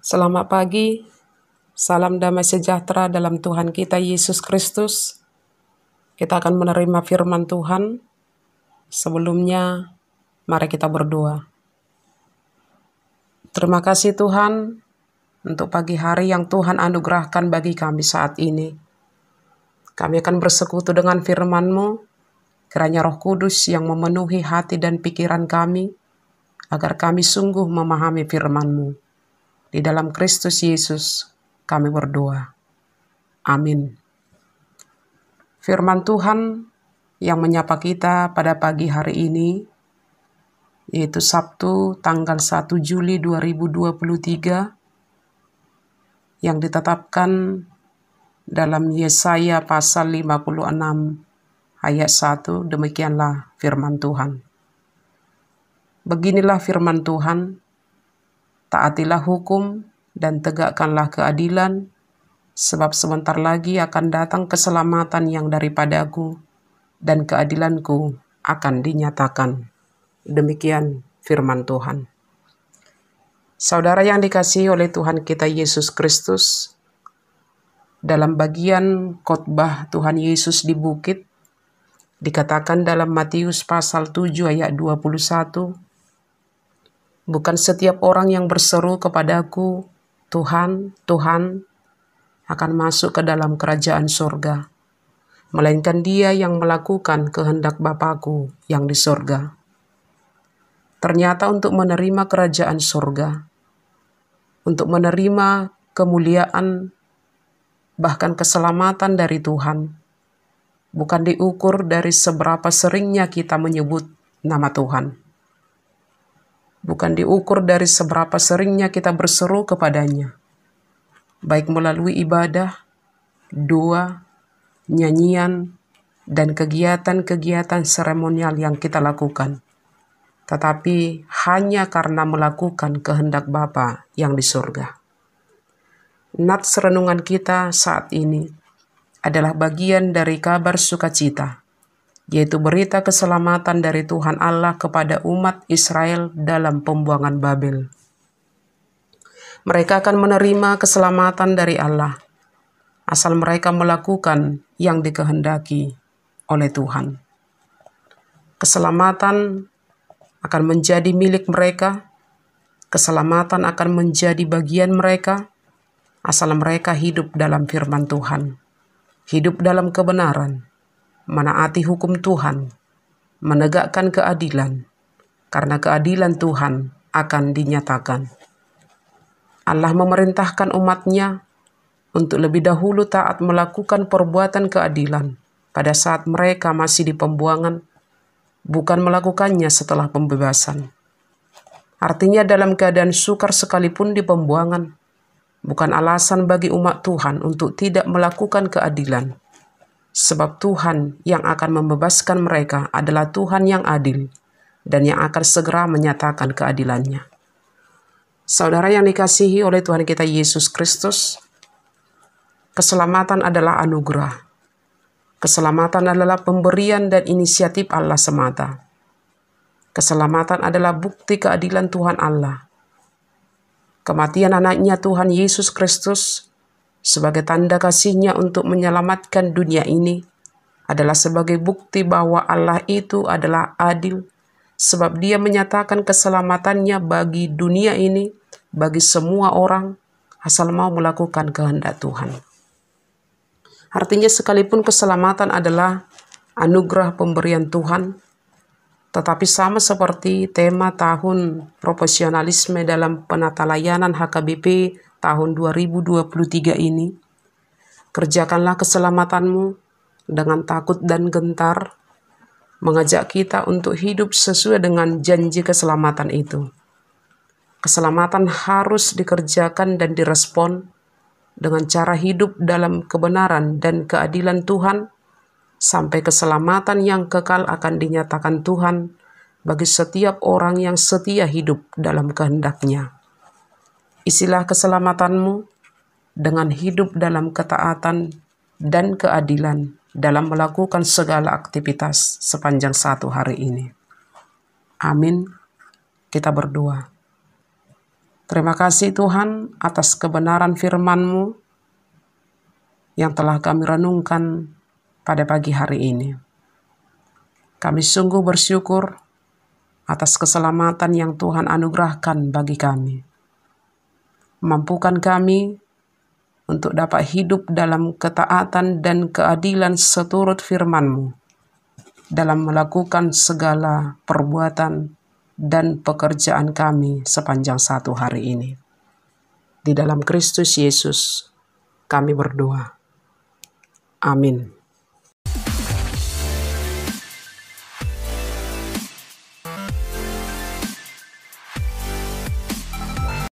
Selamat pagi, salam damai sejahtera dalam Tuhan kita Yesus Kristus. Kita akan menerima firman Tuhan. Sebelumnya, mari kita berdoa. Terima kasih Tuhan untuk pagi hari yang Tuhan anugerahkan bagi kami saat ini. Kami akan bersekutu dengan firman-Mu, kiranya Roh Kudus yang memenuhi hati dan pikiran kami, agar kami sungguh memahami firman-Mu. Di dalam Kristus Yesus kami berdoa. Amin. Firman Tuhan yang menyapa kita pada pagi hari ini, yaitu Sabtu tanggal 1 Juli 2023, yang ditetapkan dalam Yesaya pasal 56 ayat 1, demikianlah firman Tuhan. Beginilah firman Tuhan, taatilah hukum dan tegakkanlah keadilan, sebab sebentar lagi akan datang keselamatan yang daripadaku, dan keadilanku akan dinyatakan. Demikian firman Tuhan. Saudara yang dikasihi oleh Tuhan kita Yesus Kristus, dalam bagian khotbah Tuhan Yesus di bukit, dikatakan dalam Matius pasal 7 ayat 21, bukan setiap orang yang berseru kepadaku, Tuhan, Tuhan, akan masuk ke dalam kerajaan surga, melainkan dia yang melakukan kehendak Bapa-Ku yang di surga. Ternyata untuk menerima kerajaan surga, untuk menerima kemuliaan, bahkan keselamatan dari Tuhan, bukan diukur dari seberapa seringnya kita menyebut nama Tuhan. Bukan diukur dari seberapa seringnya kita berseru kepadanya, baik melalui ibadah, doa, nyanyian, dan kegiatan-kegiatan seremonial yang kita lakukan, tetapi hanya karena melakukan kehendak Bapa yang di surga. Nats renungan kita saat ini adalah bagian dari kabar sukacita, yaitu berita keselamatan dari Tuhan Allah kepada umat Israel dalam pembuangan Babel. Mereka akan menerima keselamatan dari Allah, asal mereka melakukan yang dikehendaki oleh Tuhan. Keselamatan akan menjadi milik mereka, keselamatan akan menjadi bagian mereka, asal mereka hidup dalam firman Tuhan, hidup dalam kebenaran, menaati hukum Tuhan, menegakkan keadilan, karena keadilan Tuhan akan dinyatakan. Allah memerintahkan umat-Nya untuk lebih dahulu taat melakukan perbuatan keadilan pada saat mereka masih di pembuangan, bukan melakukannya setelah pembebasan. Artinya dalam keadaan sukar sekalipun di pembuangan, bukan alasan bagi umat Tuhan untuk tidak melakukan keadilan. Sebab Tuhan yang akan membebaskan mereka adalah Tuhan yang adil dan yang akan segera menyatakan keadilannya. Saudara yang dikasihi oleh Tuhan kita Yesus Kristus, keselamatan adalah anugerah. Keselamatan adalah pemberian dan inisiatif Allah semata. Keselamatan adalah bukti keadilan Tuhan Allah. Kematian anaknya Tuhan Yesus Kristus sebagai tanda kasih-Nya untuk menyelamatkan dunia ini adalah sebagai bukti bahwa Allah itu adalah adil, sebab Dia menyatakan keselamatannya bagi dunia ini, bagi semua orang, asal mau melakukan kehendak Tuhan. Artinya sekalipun keselamatan adalah anugerah pemberian Tuhan, tetapi sama seperti tema tahun profesionalisme dalam penata layanan HKBP tahun 2023 ini, kerjakanlah keselamatanmu dengan takut dan gentar, mengajak kita untuk hidup sesuai dengan janji keselamatan itu. Keselamatan harus dikerjakan dan direspon dengan cara hidup dalam kebenaran dan keadilan Tuhan, sampai keselamatan yang kekal akan dinyatakan Tuhan bagi setiap orang yang setia hidup dalam kehendak-Nya. Isilah keselamatanmu dengan hidup dalam ketaatan dan keadilan dalam melakukan segala aktivitas sepanjang satu hari ini. Amin. Kita berdoa. Terima kasih Tuhan atas kebenaran firman-Mu yang telah kami renungkan pada pagi hari ini. Kami sungguh bersyukur atas keselamatan yang Tuhan anugerahkan bagi kami. Mampukan kami untuk dapat hidup dalam ketaatan dan keadilan seturut firman-Mu dalam melakukan segala perbuatan dan pekerjaan kami sepanjang satu hari ini. Di dalam Kristus Yesus kami berdoa. Amin.